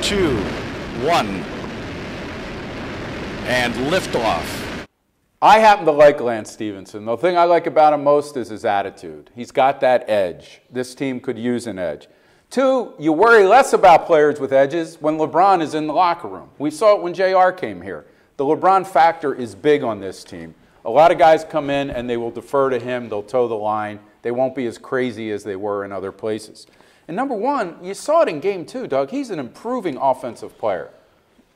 2, 1, and liftoff. I happen to like Lance Stephenson. The thing I like about him most is his attitude. He's got that edge. This team could use an edge. 2, you worry less about players with edges when LeBron is in the locker room. We saw it when JR came here. The LeBron factor is big on this team. A lot of guys come in and they will defer to him. They'll toe the line. They won't be as crazy as they were in other places. And number 1, you saw it in Game 2, Doug. He's an improving offensive player.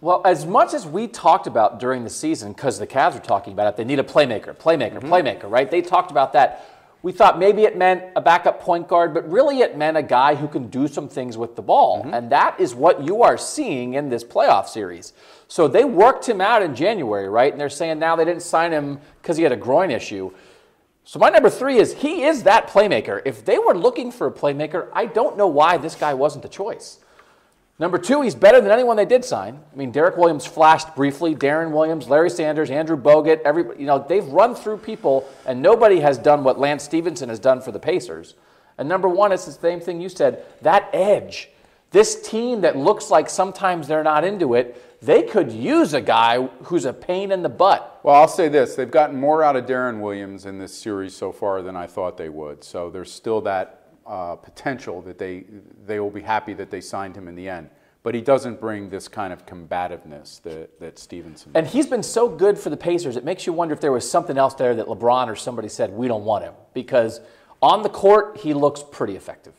Well, as much as we talked about during the season, because the Cavs were talking about it, they need a playmaker, right? They talked about that. We thought maybe it meant a backup point guard, but really it meant a guy who can do some things with the ball. And that is what you are seeing in this playoff series. So they worked him out in January, right? And they're saying now they didn't sign him because he had a groin issue. So my number 3 is he is that playmaker. If they were looking for a playmaker, I don't know why this guy wasn't the choice. Number 2, he's better than anyone they did sign. I mean, Derek Williams flashed briefly, Darren Williams, Larry Sanders, Andrew Bogut, everybody, they've run through people, and nobody has done what Lance Stephenson has done for the Pacers. And number 1, it's the same thing you said, that edge. This team that looks like sometimes they're not into it, they could use a guy who's a pain in the butt. Well, I'll say this. They've gotten more out of Darren Williams in this series so far than I thought they would. So there's still that potential that they will be happy that they signed him in the end. But he doesn't bring this kind of combativeness that Stephenson does. And he's been so good for the Pacers, it makes you wonder if there was something else there that LeBron or somebody said, we don't want him. Because on the court, he looks pretty effective.